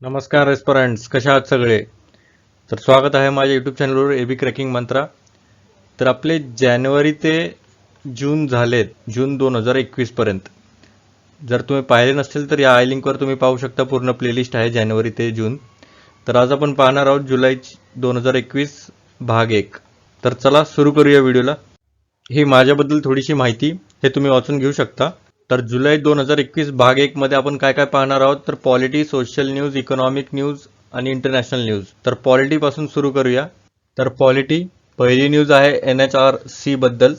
नमस्कार रेस्टॉरंट्स, कशा आहात सगळे? तर स्वागत आहे माझ्या यूट्यूब चॅनलवर एबी क्रॅकिंग मंत्रा. तर आपले जानेवारी ते जून झालेत, जून 2021 पर्यंत. जर तुम्ही पाहिले नसतील तर या आय लिंकवर तुम्ही पाहू शकता, पूर्ण प्लेलिस्ट आहे जानेवारी ते जून. तर आज आपण पाहणार आहोत जुलै 2021 भाग 1. तर चला सुरू करूया व्हिडिओला. ही माझ्याबद्दल थोडीशी माहिती हे तुम्ही वाचून घेऊ शकता. तर जुलै 2021 भाग 1 मध्ये आपण काय काय पाहणार आहोत, तर polity, social news, economic news आणि इंटरनॅशनल न्यूज. तर पॉलिटी पासून सुरू करूया. तर पॉलिटी, पहिली न्यूज आहे NHRC बद्दल,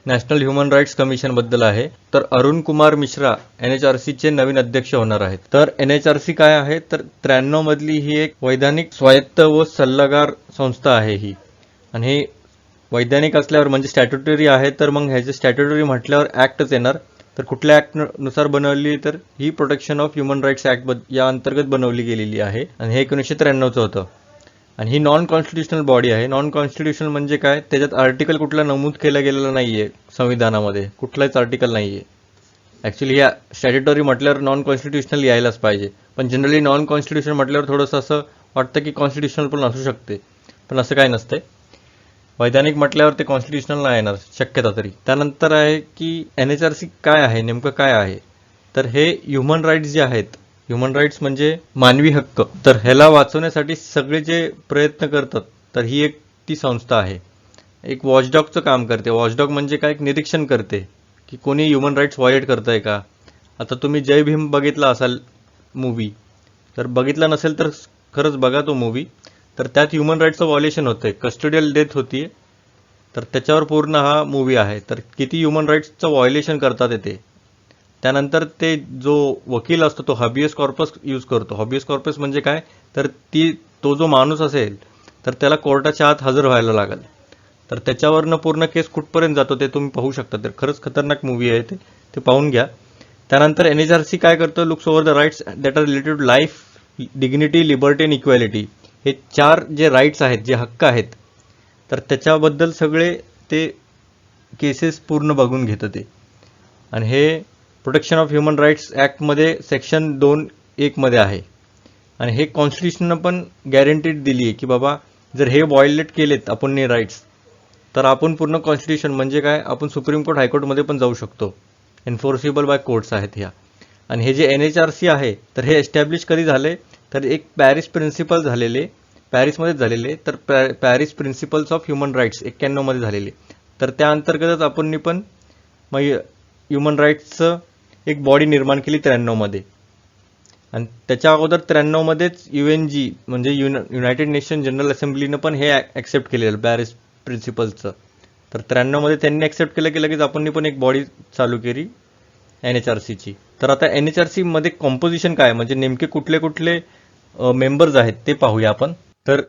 नॅशनल ह्युमन राईट्स कमिशन बद्दल आहे. तर अरुण कुमार मिश्रा NHRC चे नवीन अध्यक्ष होणार आहेत. तर NHRC काय आहे, तर 93 मधली ही एक वैधानिक स्वायत्त व सल्लागार संस्था आहे ही. आणि हे वैधानिक असल्यावर म्हणजे स्टॅट्युटरी आहे, तर मग ह्याचे स्टॅट्युटरी म्हटल्यावर ऍक्टच येणार. तर कुठल्या ऍक्ट नुसार बनवली, तर ही protection of human rights act या अंतर्गत बनवली गेलेली आहे. आणि हे 1993चं होतं. आणि ही नॉन कॉन्स्टिट्युशनल बॉडी आहे. नॉन कॉन्स्टिट्युशनल म्हणजे काय, त्याच्यात आर्टिकल कुठला नमूद केला गेलेला नाहीये, संविधानामध्ये कुठलाच आर्टिकल नाहीये. ऍक्च्युली या स्टॅट्युटरी म्हटल्यावर नॉन कॉन्स्टिट्युशनल यायलाच पाहिजे, पण जनरली नॉन कॉन्स्टिट्युशनल म्हटल्यावर थोडंसं असं वाटतं की कॉन्स्टिट्युशनल पण असू शकते, पण असं काय नसतंय. वैधानिक म्हटल्यावर ते कॉन्स्टिट्युशनल नाही येणार शक्यता तरी. त्यानंतर आहे की NHRC काय आहे, नेमकं काय आहे. तर हे ह्युमन राईट्स जे आहेत, ह्युमन राईट्स म्हणजे मानवी हक्क, तर ह्याला वाचवण्यासाठी सगळे जे प्रयत्न करतात, तर ही एक ती संस्था आहे. एक वॉचडॉगचं काम करते. वॉचडॉग म्हणजे काय, एक निरीक्षण करते की कोणी ह्युमन राईट्स व्हायोलेट करतंय का. आता तुम्ही जय भीम बघितला असाल मूवी, तर बघितला नसेल तर खरंच बघा तो मूवी. तर त्यात ह्युमन राईट्सचं व्हायोलेशन होतंय, कस्टोडियल डेथ होतीये. तर त्याच्यावर पूर्ण हा मूवी आहे. तर किती ह्युमन राईट्सचं व्हायोलेशन करतात येते. त्यानंतर ते जो वकील असतो तो हबियस कॉर्पस यूज करतो. हबियस कॉर्पस म्हणजे काय, तर तो जो माणूस असेल तर त्याला कोर्टाच्या आत हजर व्हायला लागेल. तर त्याच्यावरनं पूर्ण केस कुठपर्यंत जातो ते तुम्ही पाहू शकता. तर खरंच खतरनाक मूवी आहे ते पाहून घ्या. त्यानंतर NHRC काय करतं, looks over the rights that are related to life, dignity, liberty and equality. हे 4 जे राईट्स आहेत, जे हक्क आहेत, तर त्याच्याबद्दल सगळे ते केसेस पूर्ण बघून घेतं ते. आणि हे प्रोटेक्शन ऑफ ह्युमन राईट्स ॲक्टमध्ये सेक्शन 2(1) मध्ये आहे. आणि हे कॉन्स्टिट्यूशननं पण गॅरंटीड दिली आहे की बाबा जर हे व्हायोलेट केलेत आपण राईट्स, तर आपण पूर्ण कॉन्स्टिट्यूशन म्हणजे काय, आपण सुप्रीम कोर्ट, हायकोर्टमध्ये पण जाऊ शकतो. एन्फोर्सेबल बाय कोर्ट्स आहेत ह्या. आणि हे जे NHRC आहे, तर हे एस्टॅब्लिश कधी झाले, तर एक पॅरिस प्रिन्सिपल झालेले, पॅरिसमध्येच झालेले. तर Paris principles of human rights 91 मध्ये झालेले. तर त्या अंतर्गतच आपण पण मग ह्युमन राईट्सचं एक बॉडी निर्माण केली 93 मध्ये. आणि त्याच्या अगोदर 93 मध्येच UNG म्हणजे युनायटेड नेशन जनरल असेंब्लीनं पण हे ॲक्सेप्ट केलेलं पॅरिस प्रिन्सिपल्सचं. तर 93 मध्ये त्यांनी ॲक्सेप्ट केलं की लगेच आपण पण एक बॉडी चालू केली NHRCची. तर आता NHRC मध्ये कॉम्पोजिशन काय, म्हणजे नेमके कुठले कुठले मेंबर्स आहेत ते पाहूया आपण. तर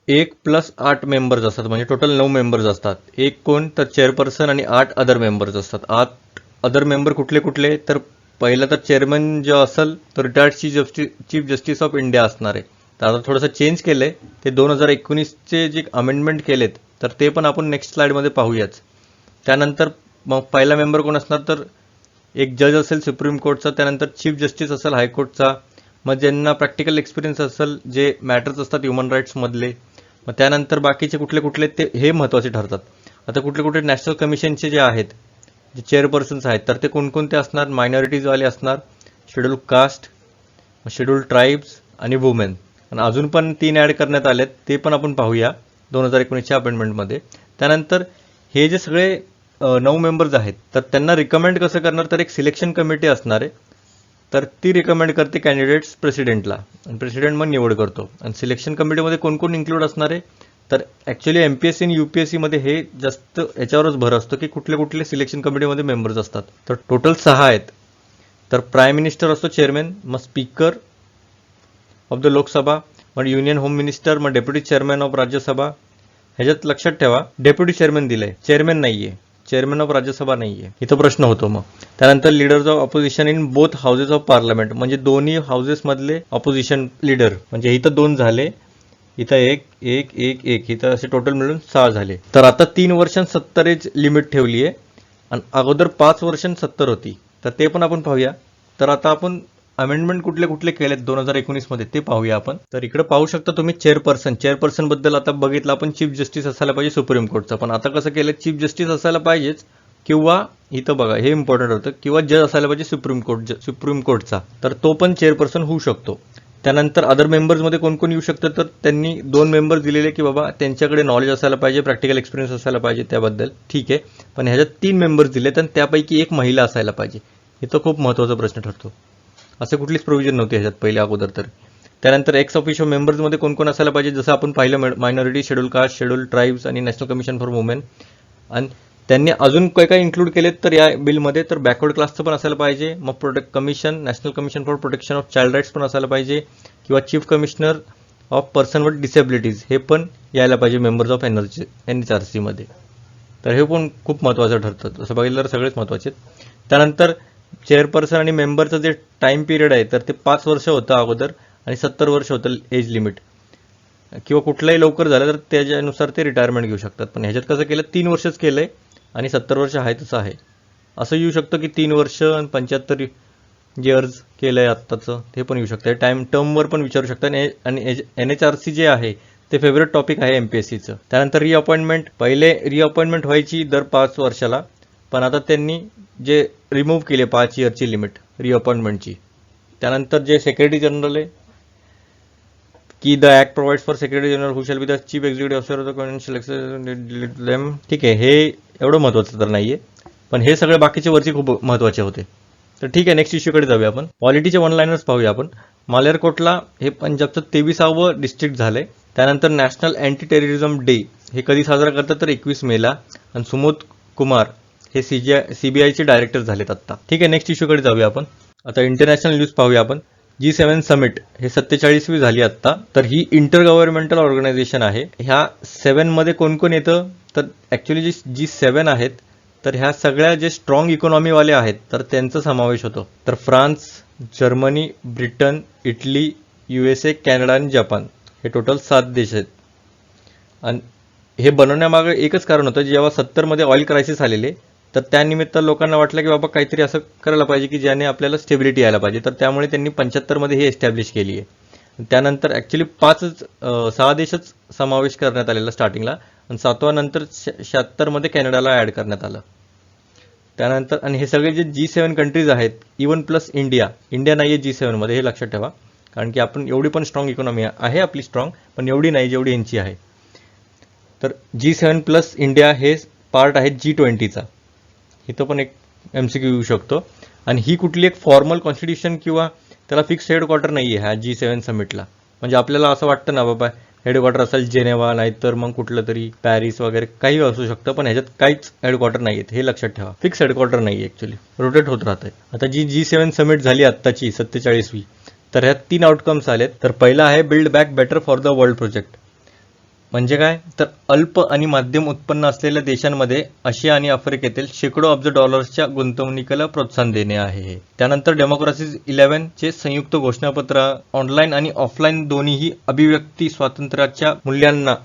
1+8 मेंबर्स असतात, म्हणजे टोटल 9 मेंबर्स असतात. एक कोण, तर चेअरपर्सन आणि 8 अदर मेंबर्स असतात. 8 अदर मेंबर कुठले कुठले, तर पहिलं तर चेअरमन जो असेल तो retired chief justice of India असणार आहे. तर आता थोडंसं चेंज केलंय ते, 2019चे जे अमेंडमेंट केलेत, तर ते पण आपण नेक्स्ट स्लाइडमध्ये पाहूयाच. त्यानंतर मग पहिला मेंबर कोण असणार, तर एक जज असेल सुप्रीम कोर्टचा, त्यानंतर चीफ जस्टिस असेल हायकोर्टचा, मग ज्यांना प्रॅक्टिकल एक्सपिरियन्स असेल, जे मॅटर्स असतात ह्युमन राईट्स मधले. मग त्यानंतर बाकीचे कुठले कुठले ते हे महत्त्वाचे ठरतात. आता कुठले कुठले नॅशनल कमिशनचे जे आहेत, जे चेअरपर्सन्स आहेत, तर ते कोणकोणते असणार, मायनॉरिटीजवाले असणार, शेड्यूल कास्ट, शेड्यूल ट्राईब्स आणि वुमेन. आणि अजून पण 3 ॲड करण्यात आलेत, ते पण आपण पाहूया 2019च्या अपॉइंटमेंटमध्ये. त्यानंतर हे जे सगळे 9 मेंबर्स आहेत, तर त्यांना रिकमेंड कसं करणार, तर एक सिलेक्शन कमिटी असणार आहे. तर ती रिकमेंड करते कॅन्डिडेट्स प्रेसिडेंटला, आणि प्रेसिडेंट मग निवड करतो. आणि सिलेक्शन कमिटीमध्ये कोण कोण इन्क्लूड असणार आहे, तर ॲक्च्युली MPSC आणि UPSC मध्ये हे जास्त याच्यावरच भर असतो की कुठले कुठले सिलेक्शन कमिटीमध्ये मेंबर्स असतात. तर टोटल 6 आहेत. तर प्राईम मिनिस्टर असतो चेअरमॅन, मग स्पीकर ऑफ द लोकसभा, मग युनियन होम मिनिस्टर, मग डेप्युटी चेअरमॅन ऑफ राज्यसभा. ह्याच्यात लक्षात ठेवा डेप्युटी चेअरमॅन दिलंय, चेअरमॅन नाहीये, चेअरमॅन ऑफ राज्यसभा नाहीये, इथं प्रश्न होतो मग. त्यानंतर leaders of opposition in both houses of parliament, म्हणजे दोन्ही हाऊसेस मधले ऑपोजिशन लीडर, म्हणजे इथं 2 झाले, इथं एक इथं असे टोटल मिळून 6 झाले. तर आता 3 वर्षांत 70 एज लिमिट ठेवली आहे, आणि अगोदर 5 वर्षांत 70 होती. तर ते पण आपण पाहूया. तर आता आपण अमेंडमेंट कुठले कुठले केलेत 2019 मध्ये ते पाहूया आपण. तर इकडे पाहू शकता तुम्ही चेअरपर्सन बद्दल आता बघितलं आपण, चीफ जस्टिस असायला पाहिजे सुप्रीम कोर्टचा, पण आता कसं केलं, चीफ जस्टिस असायला पाहिजेच किंवा इथं बघा हे इम्पॉर्टंट होतं, किंवा जज असायला पाहिजे सुप्रीम कोर्टचा, तर तो पण चेअरपर्सन होऊ शकतो. त्यानंतर अदर मेंबर्समध्ये कोण कोण येऊ शकतं, तर त्यांनी 2 मेंबर्स दिलेले की बाबा त्यांच्याकडे नॉलेज असायला पाहिजे, प्रॅक्टिकल एक्सपिरियन्स असायला पाहिजे त्याबद्दल, ठीक आहे. पण ह्याच्यात 3 मेंबर्स दिलेत आणि त्यापैकी एक महिला असायला पाहिजे. हे तर खूप महत्त्वाचा प्रश्न ठरतो. असं कुठलीच प्रोव्हिजन नव्हती ह्याच्यात पहिले अगोदर तर. त्यानंतर एक्स ऑफिशियल मेंबर्समध्ये कोण कोण असायला पाहिजे, जसं आपण पाहिलं minority, scheduled caste, scheduled tribes आणि नॅशनल कमिशन फॉर वुमेन. आणि त्यांनी अजून काय काय इन्क्लूड केलेत तर या बिलमध्ये, तर बॅकवर्ड क्लासचं पण असायला पाहिजे, मग commission, national commission for protection of child rights पण असायला पाहिजे, किंवा chief commissioner of person with disabilities हे पण यायला पाहिजे मेंबर्स ऑफ NHRC मध्ये. तर हे पण खूप महत्त्वाचं ठरतं. असं बघितलं तर सगळेच महत्त्वाचे आहेत. त्यानंतर चेअरपर्सन आणि मेंबरचं जे टाईम पिरियड आहे तर ते 5 वर्ष होतं अगोदर आणि 70 वर्ष होतं एज लिमिट, किंवा कुठलाही लवकर झालं तर त्याच्यानुसार ते रिटायरमेंट घेऊ शकतात. पण ह्याच्यात कसं केलं, 3 वर्षच केलंय आणि 70 वर्ष आहे तसं आहे. असं येऊ शकतं की 3 वर्ष आणि 75 इयर्स केलंय आत्ताचं, ते पण येऊ शकतं. टर्मवर पण विचारू शकतात. आणि NHRC जे आहे ते फेवरेट टॉपिक आहे MPSCचं. त्यानंतर रिअपॉइंटमेंट, पहिले रिअपॉइंटमेंट व्हायची दर 5 वर्षाला, पण आता त्यांनी जे रिमूव्ह केले 5 इयरची लिमिट रिअपॉइंटमेंटची. त्यानंतर जे सेक्रेटरी जनरल आहे की the act provides for secretary general who shall be the chief executive officer of the constitution. ठीक आहे, हे एवढं महत्त्वाचं तर नाहीये, पण हे सगळे बाकीचे वरचे खूप महत्त्वाचे होते. तर ठीक आहे, नेक्स्ट इश्यूकडे जाऊया आपण. पॉलिटीचे 1 लाइनर्स पाहूया आपण. मालेरकोटला हे पंजाबचं 23वे डिस्ट्रिक्ट झालंय. त्यानंतर नॅशनल अँटी टेररिझम डे हे कधी साजरा करतात तर 21 मेला. आणि सुमोद कुमार हे CBIचे डायरेक्टर झालेत आता. ठीक आहे, नेक्स्ट इश्यूकडे जाऊया आपण. आता इंटरनॅशनल न्यूज पाहूया आपण. G7 समिट हे 47वी झाली आत्ता. तर ही इंटर गव्हर्नमेंटल ऑर्गनायझेशन आहे. ह्या 7 मध्ये कोण कोण येतं तर ॲक्च्युली G7 आहेत तर ह्या सगळ्या जे स्ट्रॉंग इकॉनॉमीवाले आहेत तर त्यांचा समावेश होतो. तर France, Germany, Britain, Italy, USA, Canada आणि जपान हे टोटल 7 देश आहेत. आणि हे बनवण्यामागे एकच कारण होतं, जेव्हा 70 मध्ये ऑइल क्रायसिस आलेले तर त्यानिमित्त लोकांना वाटलं की बाबा काहीतरी असं करायला पाहिजे की ज्याने आपल्याला स्टेबिलिटी यायला पाहिजे. तर त्यामुळे त्यांनी 75 मध्ये हे एस्टॅब्लिश केली आहे. त्यानंतर ॲक्च्युली 6 देशच समावेश करण्यात आलेला स्टार्टिंगला, आणि 7व्या नंतर 76 मध्ये कॅनडाला ॲड करण्यात आलं. त्यानंतर आणि हे सगळे जे G7 कंट्रीज आहेत, इवन प्लस इंडिया नाही आहे G7 मध्ये, हे लक्षात ठेवा. कारण की आपण एवढी पण स्ट्रॉंग इकॉनॉमी आहे आपली स्ट्रॉंग, पण एवढी नाही जेवढी यांची आहे. तर G7 प्लस इंडिया हे पार्ट आहे G20चा. इथं पण एक MCQ येऊ शकतो. आणि ही कुठली एक फॉर्मल कॉन्स्टिट्यूशन किंवा त्याला फिक्स हेडक्वार्टर नाही आहे ह्या G7 समिटला. म्हणजे आपल्याला असं वाटतं ना बाबा हेडक्वार्टर असेल जेनेवा, नाहीतर मग कुठलं तरी पॅरिस वगैरे काही असू शकतं, पण ह्याच्यात काहीच हेडक्वार्टर नाही आहेत, हे लक्षात ठेवा. फिक्स हेडक्वार्टर नाही आहे, ॲक्च्युली रोटेट होत राहतंय. आता जी G7 समिट झाली आत्ताची 47वी, तर ह्यात 3 आउटकम्स आलेत. तर पहिला आहे build back better for the world project. म्हणजे काय तर अल्प आणि मध्यम उत्पन्न असलेल्या देशांमध्ये आशिया आणि आफ्रिकेतील शेकडो अब्ज डॉलर्सच्या गुंतवणुकीला प्रोत्साहन देणे आहे. त्यानंतर डेमोक्रेसीज 11 चे संयुक्त घोषणापत्र ऑनलाईन आणि ऑफलाईन दोन्हीही अभिव्यक्ती स्वातंत्र्याच्या मूल्यांना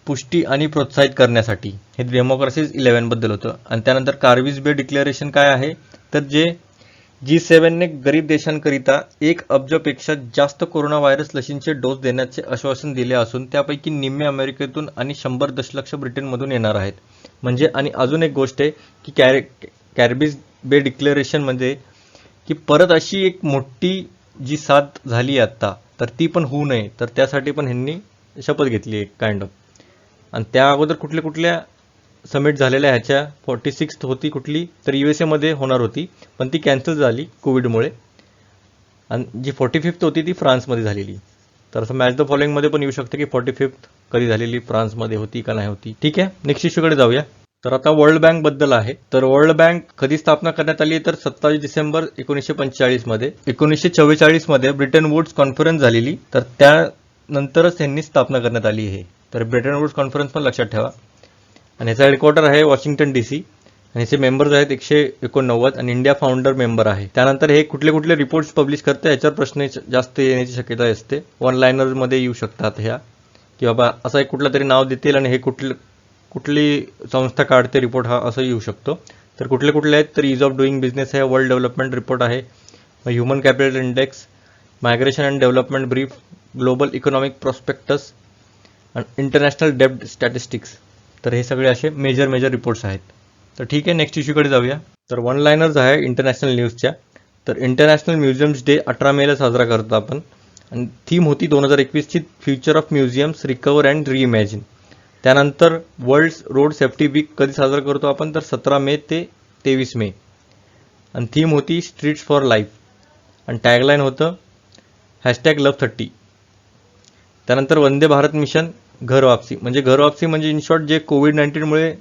पुष्टी आणि प्रोत्साहित करण्यासाठी, हे डेमोक्रेसीज 11 बद्दल होतं. आणि त्यानंतर कार्विस बे डिक्लेरेशन काय आहे तर जे G7 ने गरीब देशांकरिता 1 अब्जपेक्षा जास्त कोरोना व्हायरस लशींचे डोस देण्याचे आश्वासन दिले असून त्यापैकी निम्मे अमेरिकेतून आणि 100 दशलक्ष ब्रिटनमधून येणार आहेत. म्हणजे आणि अजून एक गोष्ट आहे की कॅरिबिस बे डिक्लेरेशनमध्ये की परत अशी एक मोठी जी साथ झाली आहे आत्ता तर ती पण होऊ नये, तर त्यासाठी पण ह्यांनी शपथ घेतली आहे काइंड ऑफ. आणि त्या अगोदर कुठल्या समिट झालेल्या ह्याच्या 46th होती कुठली तर USA मध्ये होणार होती, पण ती कॅन्सल झाली कोविडमुळे. आणि जी 45th होती ती फ्रान्समध्ये झालेली. तर असं मॅच द फॉलोइंगमध्ये पण येऊ शकते की 45th कधी झालेली, फ्रान्समध्ये होती का नाही होती. ठीक आहे, नेक्स्ट इश्यूकडे जाऊया. तर आता वर्ल्ड बँक बद्दल आहे. तर वर्ल्ड बँक कधी स्थापना करण्यात आली तर 27 डिसेंबर 1945 मध्ये. 1944 मध्ये ब्रिटन वुड्स कॉन्फरन्स झालेली, तर त्यानंतरच त्यांनी स्थापना करण्यात आली आहे. तर ब्रिटन वुड्स कॉन्फरन्स पण लक्षात ठेवा. आणि ह्याचा हेडक्वार्टर आहे वॉशिंग्टन DC. आणि ह्याचे मेंबर्स आहेत 189 आणि इंडिया फाउंडर मेंबर आहे. त्यानंतर हे कुठले रिपोर्ट्स पब्लिश करते याच्यावर प्रश्न जास्त येण्याची शक्यता असते. 1 लाइनर मध्ये येऊ शकतात ह्या, की बाबा असं एक कुठलं तरी नाव देतील आणि हे कुठली संस्था काढते रिपोर्ट हा असं येऊ शकतो. तर कुठले आहेत तर ईज ऑफ डुईंग बिझनेस आहे, वर्ल्ड डेव्हलपमेंट रिपोर्ट आहे, human capital index, migration and development brief, global economic prospectus आणि इंटरनॅशनल डेब्ट स्टॅटिस्टिक्स. तर हे सगळे असे मेजर रिपोर्ट्स आहेत. तर ठीक आहे, नेक्स्ट इश्यूकडे जाऊया. तर वन लायनर्स आहे इंटरनॅशनल न्यूजच्या. तर इंटरनॅशनल म्युझियम्स डे 18 मेला साजरा करतो आपण, आणि थीम होती 2021ची future of museums recover and reimagine. त्यानंतर वर्ल्ड रोड सेफ्टी वीक कधी साजरा करतो आपण, तर 17 मे ते 23 मे, आणि थीम होती स्ट्रीट्स फॉर लाईफ, आणि टॅगलाईन होतं #Love30. त्यानंतर वंदे भारत मिशन घर वापसी म्हणजे इन शॉर्ट जे कोविड-19मुळे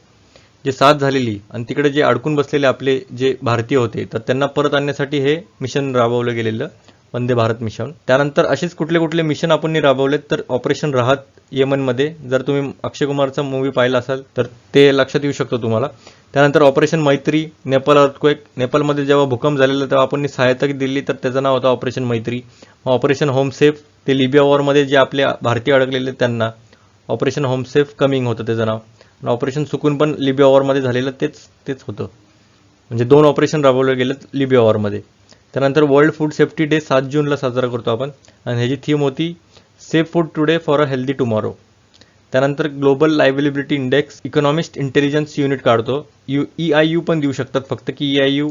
जे साथ झालेली आणि तिकडे जे अडकून बसलेले आपले जे भारतीय होते, तर त्यांना परत आणण्यासाठी हे मिशन राबवलं गेलेलं वंदे भारत मिशन. त्यानंतर असेच कुठले मिशन आपण राबवलेत, तर ऑपरेशन राहत येमनमध्ये, जर तुम्ही अक्षय कुमारचा मूवी पाहिला असाल तर ते लक्षात येऊ शकतं तुम्हाला. त्यानंतर ऑपरेशन मैत्री, नेपाळ अर्थक्वेक, नेपाळमध्ये जेव्हा भूकंप झालेला तेव्हा आपण सहायता दिली, तर त्याचं नाव होतं ऑपरेशन मैत्री. ऑपरेशन होम सेफ, ते लिबिया वॉरमध्ये जे आपले भारतीय अडकलेले त्यांना ऑपरेशन होम सेफ कमिंग होतं त्याचं नाव. आणि ऑपरेशन सुकून पण लिबिया वॉरमध्ये झालेलं तेच होतं. म्हणजे 2 ऑपरेशन राबवले गेलेत लिबिया वॉरमध्ये. त्यानंतर वर्ल्ड फूड सेफ्टी डे 7 जूनला साजरा करतो आपण, आणि ह्याची थीम होती safe food today for a healthy tomorrow. त्यानंतर global liveability index economist intelligence unit काढतो. EIU पण देऊ शकतात फक्त, की EIU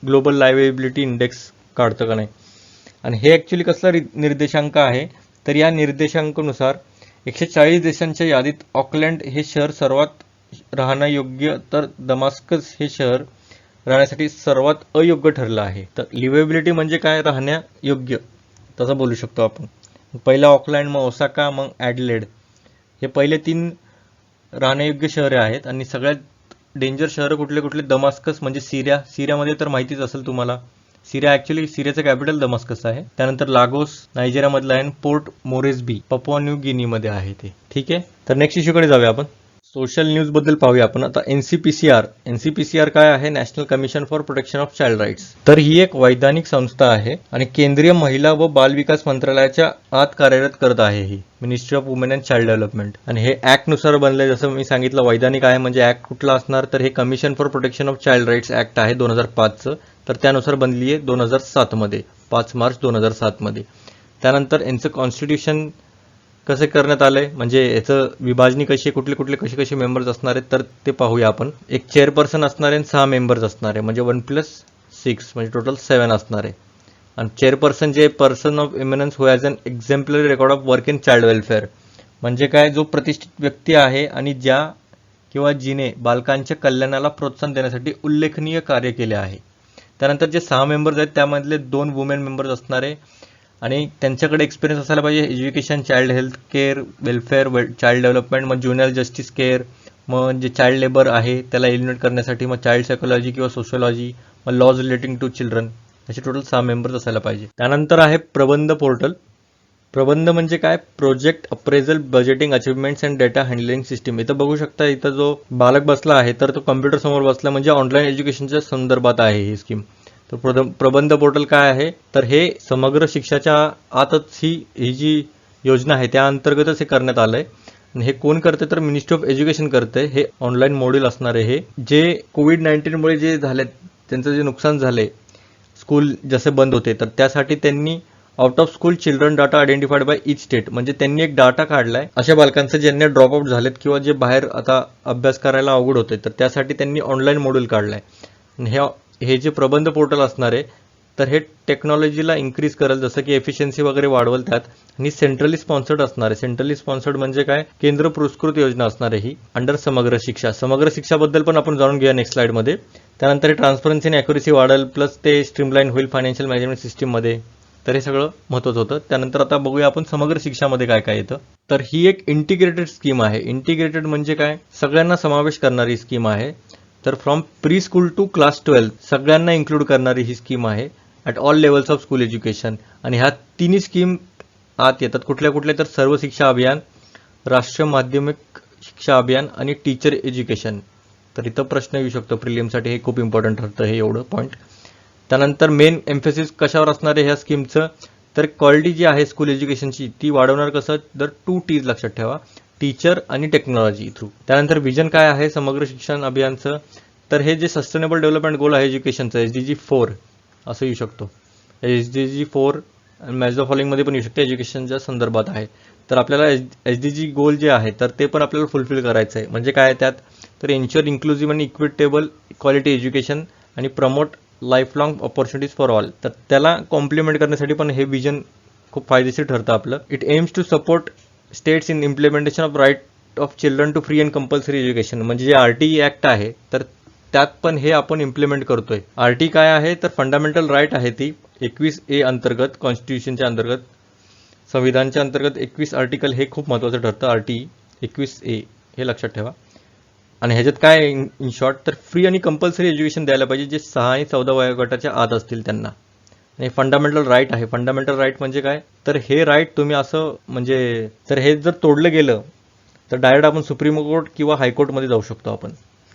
ग्लोबल लायबिलिटी इंडेक्स काढतं का नाही. आणि हे ॲक्च्युली कसला निर्देशांक आहे, तर या निर्देशांकानुसार 140 देशांच्या यादीत ऑकलँड हे शहर सर्वात राहण्यायोग्य, तर दमास्कस हे शहर राहण्यासाठी सर्वात अयोग्य ठरलं आहे. तर लिव्हेबिलिटी म्हणजे काय, राहण्यायोग्य तसं बोलू शकतो आपण. पहिला ऑकलँड, मग ओसाका, मग ॲडलेड, हे पहिले 3 राहण्यायोग्य शहरे आहेत. आणि सगळ्यात डेंजर शहरं कुठले, दमास्कस म्हणजे सिरियामध्ये तर माहितीच असेल तुम्हाला. सिरियाचं कॅपिटल दमास्कस आहे. त्यानंतर लागोस नायजेरियामधलं आहे, पोर्ट मोरेस्बी पपुआ न्यू गिनीमध्ये आहे ते. ठीक आहे, तर नेक्स्ट इश्यूकडे जाऊया आपण. सोशल न्यूज बद्दल पाहूया आपण आता. NCPCR काय आहे, national commission for protection of child rights. तर ही एक वैधानिक संस्था आहे आणि केंद्रीय महिला व बाल विकास मंत्रालयाच्या आत कार्यरत करत आहे ही ministry of women and child development. आणि हे ऍक्टनुसार बनलंय, जसं मी सांगितलं वैधानिक आहे. म्हणजे ऍक्ट कुठला असणार, तर हे commission for protection of child rights act आहे 2005चं. तर त्यानुसार बनली आहे 2007 मध्ये, 5 मार्च 2007 मध्ये. त्यानंतर यांचं कॉन्स्टिट्यूशन कसे करण्यात आलंय, म्हणजे याचं विभाजनी कशी, कुठले कसे मेंबर्स असणार आहेत, तर ते पाहूया आपण. एक चेअरपर्सन असणार आहे, 6 मेंबर्स असणार आहे, म्हणजे 1+6 म्हणजे टोटल 7 असणार आहे. आणि चेअरपर्सन जे person of eminence who has an exemplary record of work in child welfare, म्हणजे काय, जो प्रतिष्ठित व्यक्ती आहे आणि ज्या किंवा जिने बालकांच्या कल्याणाला प्रोत्साहन देण्यासाठी उल्लेखनीय कार्य केले आहे. त्यानंतर जे 6 मेंबर्स आहेत त्यामधले 2 वुमेन मेंबर्स असणार आहे, आणि त्यांच्याकडे एक्सपिरियन्स असायला पाहिजे education, child health care, welfare, child development, मग ज्युनियर जस्टिस केअर, मग जे चाइल्ड लेबर आहे त्याला एलिमिनेट करण्यासाठी, मग चाइल्ड सायकोलॉजी किंवा सोशिओलॉजी, मग लॉज रिलेटिंग टू चिल्ड्रन, असे टोटल 6 मेंबर्स असायला पाहिजे. त्यानंतर आहे प्रबंध पोर्टल. प्रबंध म्हणजे काय, project appraisal budgeting achievements and data handling system. इथं बघू शकता, इथं जो बालक बसला आहे तर तो कम्प्युटर समोर बसला, म्हणजे ऑनलाईन एज्युकेशनच्या संदर्भात आहे ही स्कीम. तर प्रबंध पोर्टल काय आहे, तर हे समग्र शिक्षाच्या आतच ही जी योजना आहे त्या अंतर्गतच हे करण्यात आलंय. आणि हे कोण करते, तर मिनिस्ट्री ऑफ एज्युकेशन करते. हे ऑनलाईन मॉड्यूल असणार आहे. हे जे कोविड-19मुळे जे झाले, त्यांचं जे नुकसान झाले, स्कूल जसे बंद होते, तर त्यासाठी त्यांनी out of school children data identified by each state, म्हणजे त्यांनी एक डाटा काढलाय अशा बालकांचं ज्यांनी ड्रॉपआउट झालेत किंवा जे बाहेर आता अभ्यास करायला अवघड होते, तर त्यासाठी त्यांनी ऑनलाईन मॉड्यूल काढलाय. हे जे प्रबंध पोर्टल असणार आहे, तर हे टेक्नॉलॉजीला इन्क्रीज करेल, जसं की एफिशियन्सी वगैरे वाढवल त्यात. आणि सेंट्रली स्पॉन्सर्ड असणार आहे. सेंट्रली स्पॉन्सर्ड म्हणजे काय, केंद्र पुरस्कृत योजना असणार आहे ही अंडर समग्र शिक्षाबद्दल पण आपण जाणून घेऊया नेक्स्ट स्लाइडमध्ये. त्यानंतर हे ट्रान्सपरन्सी आणि ॲक्युरेसी वाढेल, प्लस ते स्ट्रीमलाईन होईल फायनान्शियल मॅनेजमेंट सिस्टीममध्ये. तर हे सगळं महत्त्वाचं होतं. त्यानंतर आता बघूया आपण समग्र शिक्षामध्ये काय काय येतं. तर ही एक इंटिग्रेटेड स्कीम आहे. इंटिग्रेटेड म्हणजे काय, सगळ्यांना समावेश करणारी स्कीम आहे. तर from preschool to class 12 सगळ्यांना इन्क्लूड करणारी ही स्कीम आहे at all levels of school education. आणि ह्या तिन्ही स्कीम आत येतात कुठल्या, तर सर्व शिक्षा अभियान, राष्ट्रीय माध्यमिक शिक्षा अभियान आणि टीचर एज्युकेशन. तर इथं प्रश्न येऊ शकतो प्रिलिमसाठी, हे खूप इम्पॉर्टंट ठरतं हे एवढं पॉईंट. त्यानंतर मेन एम्फेसिस कशावर असणार आहे ह्या स्कीमचं, तर क्वालिटी जी आहे स्कूल एज्युकेशनची ती वाढवणार कसं, तर 2 T's लक्षात ठेवा, टीचर आणि टेक्नॉलॉजी थ्रू. त्यानंतर विजन काय आहे समग्र शिक्षण अभियानचं, तर हे जे सस्टेनेबल डेव्हलपमेंट गोल आहे एज्युकेशनचं, SDG 4 असं येऊ शकतो. SDG 4 आणि मॅच फॉलोइंगमध्ये पण येऊ शकते, एज्युकेशनच्या संदर्भात आहे. तर आपल्याला SDG गोल जे आहे तर ते पण आपल्याला फुलफिल करायचं आहे. म्हणजे काय त्यात, तर एन्श्युअर इन्क्लुझिव्ह आणि इक्विटेबल क्वालिटी एज्युकेशन आणि promote life long opportunities for all. तर त्याला कॉम्प्लिमेंट करण्यासाठी पण हे विजन खूप फायदेशीर ठरतं आपलं. It aims to support states in implementation of right of children to free and compulsory education. म्हणजे जे RTE ॲक्ट आहे तर त्यात पण हे आपण इम्प्लिमेंट करतोय. RTE काय आहे, तर फंडामेंटल राईट आहे ती 21A अंतर्गत, कॉन्स्टिट्यूशनच्या अंतर्गत, संविधानच्या अंतर्गत 21 आर्टिकल हे खूप महत्त्वाचं ठरतं. RTE 21A हे लक्षात ठेवा. आणि ह्याच्यात काय इन शॉर्ट, तर फ्री आणि कंपल्सरी एज्युकेशन द्यायला पाहिजे जे 6 आणि 14 वयोगटाच्या आत असतील त्यांना. आणि फंडामेंटल राईट आहे. फंडामेंटल राईट म्हणजे काय, तर हे राईट तुम्ही असं म्हणजे, तर हे जर तोडलं गेलं तर डायरेक्ट आपण सुप्रीम कोर्ट किंवा हायकोर्टमध्ये जाऊ शकतो आपण,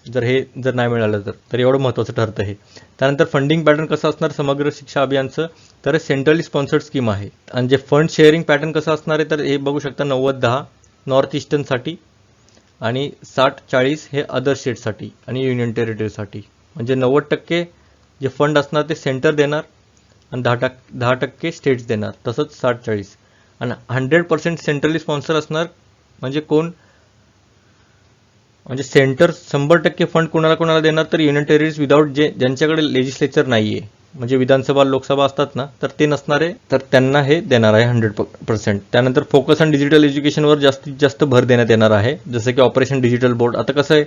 जर नाही मिळालं तर एवढं महत्त्वाचं ठरतं हे. त्यानंतर फंडिंग पॅटर्न कसं असणार समग्र शिक्षा अभियानचं, तर सेंट्रली स्पॉन्सर्ड स्कीम आहे. आणि जे फंड शेअरिंग पॅटर्न कसं असणार आहे, तर हे बघू शकता 90-10 नॉर्थ ईस्टर्नसाठी आणि 60-40 हे अदर स्टेटसाठी आणि युनियन टेरिटरीसाठी. म्हणजे 90% जे फंड असणार ते सेंटर देणार आणि 10% स्टेट्स देणार, तसंच 60-40. आणि 100% सेंट्रली स्पॉन्सर असणार. म्हणजे कोण, म्हणजे सेंटर 100% फंड कोणाला देणार, तर युनियन टेरिटरीज विदाऊट ज्यांच्याकडे लेजिस्लेचर नाही आहे, म्हणजे विधानसभा लोकसभा असतात ना, तर ते नसणारे, तर त्यांना हे देणार आहे 100%. त्यानंतर फोकस ऑन डिजिटल एज्युकेशनवर जास्तीत जास्त भर देण्यात येणार आहे, जसं की ऑपरेशन डिजिटल बोर्ड. आता कसं आहे,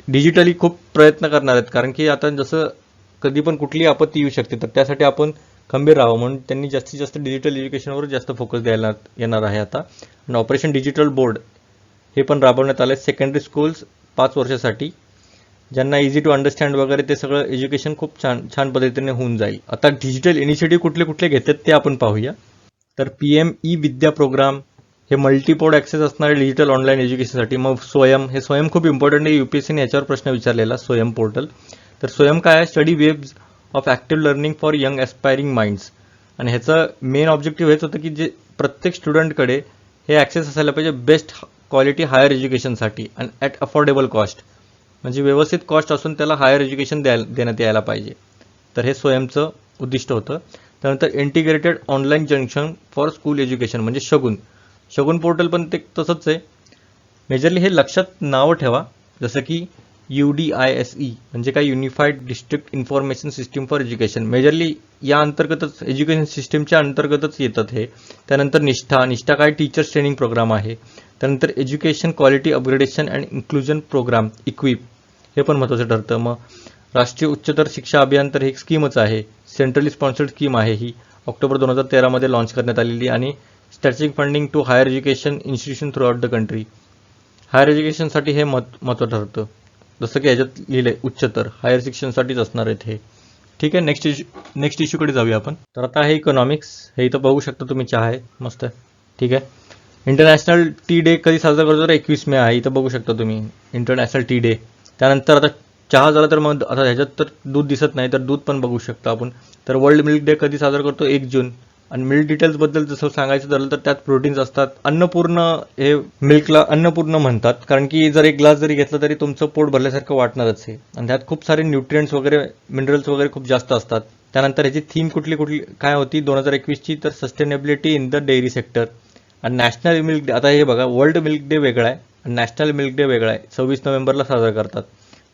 डिजिटली खूप प्रयत्न करणार आहेत, कारण की आता जसं कधी पण कुठली आपत्ती येऊ शकते, तर त्यासाठी आपण खंबीर राहावं म्हणून त्यांनी जास्तीत जास्त डिजिटल एज्युकेशनवर जास्त फोकस द्यायला येणार आहे आता. आणि ऑपरेशन डिजिटल बोर्ड हे पण राबवण्यात आलं. सेकंडरी स्कूल्स 5 वर्षासाठी, ज्यांना इझी टू अंडरस्टँड वगैरे ते सगळं एज्युकेशन खूप छान पद्धतीने होऊन जाईल. आता डिजिटल इनिशिएटिव्ह कुठले घेतात ते आपण पाहूया. तर PM ई-विद्या प्रोग्राम हे मल्टीपोर्ट ॲक्सेस असणारे डिजिटल ऑनलाईन एज्युकेशनसाठी. मग स्वयं खूप इम्पॉर्टंट आहे, UPSCने याच्यावर प्रश्न विचारलेला, स्वयं पोर्टल. तर स्वयं काय आहे, study webs of active learning for young aspiring minds. आणि ह्याचं मेन ऑब्जेक्टिव्ह हेच होतं की जे प्रत्येक स्टुडंटकडे हे ॲक्सेस असायला पाहिजे बेस्ट क्वालिटी हायर एज्युकेशनसाठी आणि ॲट अफोर्डेबल कॉस्ट. म्हणजे व्यवस्थित कॉस्ट असून त्याला हायर एज्युकेशन देण्यात यायला पाहिजे. तर हे स्वयंचं उद्दिष्ट होतं. त्यानंतर integrated online junction for school education म्हणजे शगुन पोर्टल पण ते तसंच आहे. मेजरली हे लक्षात नावं ठेवा, जसं की UDISE म्हणजे काय, unified district information system for education. Majorly या अंतर्गतच, एज्युकेशन सिस्टीमच्या अंतर्गतच येतात हे. त्यानंतर निष्ठा काय, टीचर्स ट्रेनिंग प्रोग्राम आहे. त्यानंतर education quality upgradation and inclusion programme EQUIP हे पण महत्त्वाचं ठरतं. मग राष्ट्रीय उच्चतर शिक्षा अभियान, तर ही एक स्कीमच आहे, सेंट्रली स्पॉन्सर्ड स्कीम आहे ही, ऑक्टोबर 2013 मध्ये लॉन्च करण्यात आलेली. आणि strategic funding to higher education institution throughout the country. Higher एज्युकेशनसाठी हे महत्त्व ठरतं, जसं की ह्याच्यात लिहिलंय उच्चतर हायर शिक्षणासाठीच असणार आहेत हे. ठीक आहे, नेक्स्ट इश्यूकडे जाऊया आपण. तर आता आहे इकॉनॉमिक्स. हे इथं बघू शकता तुम्ही, चहा आहे मस्त. ठीक आहे, इंटरनॅशनल टी डे कधी साजरा करतो, तर 21 मे आहे. इथं बघू शकता तुम्ही इंटरनॅशनल टी डे. त्यानंतर आता चहा झाला, तर मग आता ह्याच्यात तर दूध दिसत नाही, तर दूध पण बघू शकता आपण. तर वर्ल्ड मिल्क डे कधी साजरा करतो, 1 जून. आणि मिल्क डिटेल्सबद्दल जसं सांगायचं झालं तर त्यात प्रोटीन्स असतात. अन्नपूर्ण, हे मिल्कला अन्नपूर्ण म्हणतात, कारण की जर एक ग्लास जरी घेतला तरी तुमचं पोट भरल्यासारखं वाटणारच आहे. आणि त्यात खूप सारे न्यूट्रिएंट्स वगैरे, मिनरल्स वगैरे खूप जास्त असतात. त्यानंतर ह्याची थीम कुठली काय होती 2021ची, तर sustainability in the dairy sector. आणि नॅशनल मिल्क डे, आता हे बघा, वर्ल्ड मिल्क डे वेगळा आहे आणि नॅशनल मिल्क डे वेगळा आहे. 26 नोव्हेंबरला साजरा करतात.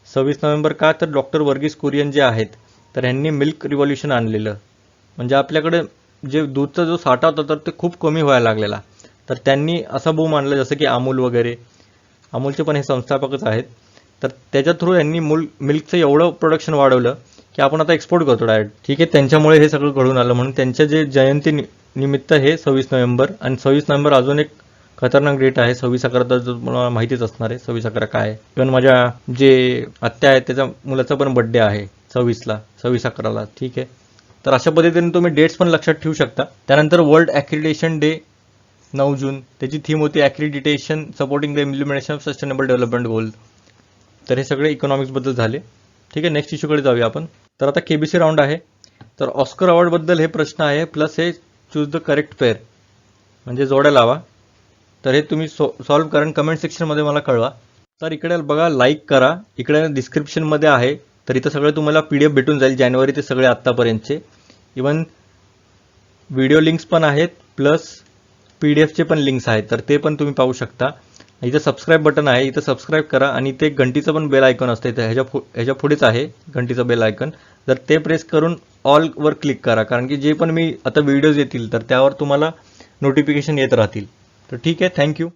26 नोव्हेंबर का, तर डॉक्टर वर्गीस कुरियन जे आहेत, तर ह्यांनी मिल्क रिव्हॉल्युशन आणलेलं. म्हणजे आपल्याकडे जे दूधचा जो साठा होता तर ते खूप कमी व्हायला लागलेला, तर त्यांनी असा बूम आणला, जसं की अमूल वगैरे. अमूलचे पण हे संस्थापकच आहेत. तर त्याच्या थ्रू यांनी मिल्कचं एवढं प्रोडक्शन वाढवलं की आपण आता एक्सपोर्ट करतो डायरेक्ट. ठीक आहे, त्यांच्यामुळे हे सगळं घडून आलं. म्हणून त्यांच्या जे जयंती निमित्त हे 26 नोव्हेंबर. आणि 26 नोव्हेंबर अजून एक खतरनाक डेट आहे, 26/11. तर तुम्हाला माहितीच असणार आहे 26/11 काय आहे. इव्हन माझ्या जे आत्या आहेत त्याच्या मुलाचा पण बड्डे आहे 26/11ला. ठीक आहे, तर अशा पद्धतीने तुम्ही डेट्स पण लक्षात ठेवू शकता. त्यानंतर वर्ल्ड ॲक्रिडिटेशन डे 9 जून. त्याची थीम होती accreditation supporting the implementation of sustainable development goal. तर हे सगळे इकॉनॉमिक्सबद्दल झाले. ठीक आहे, नेक्स्ट इश्यूकडे जाऊया आपण. तर आता KBC राऊंड आहे. तर ऑस्कर अवॉर्डबद्दल हे प्रश्न आहे, प्लस हे चूज द करेक्ट पेअर म्हणजे जोड्या लावा. तर हे तुम्ही सॉल्व्ह करा, कमेंट सेक्शनमध्ये मला कळवा. तर इकडे बघा, लाईक करा. इकडे डिस्क्रिप्शनमध्ये आहे, तर इथं सगळं तुम्हाला PDF भेटून जाईल, जानेवारी ते सगळे आत्तापर्यंतचे. इवन व्हिडिओ लिंक्स पण आहेत, प्लस PDF चे पण लिंक्स आहेत, तर ते पण तुम्ही पाहू शकता. इथं सबस्क्राईब बटन आहे, इथं सबस्क्राईब करा आणि ते घंटीचं पण बेल आयकॉन असतं इथं ह्याच्या पुढेच आहे घंटीचं बेल आयकॉन. तर ते प्रेस करून ऑल वर क्लिक करा, कारण की जे पण मी आता व्हिडिओज येतील तर त्यावर तुम्हाला नोटिफिकेशन येत राहतील. तर ठीक आहे, थँक्यू.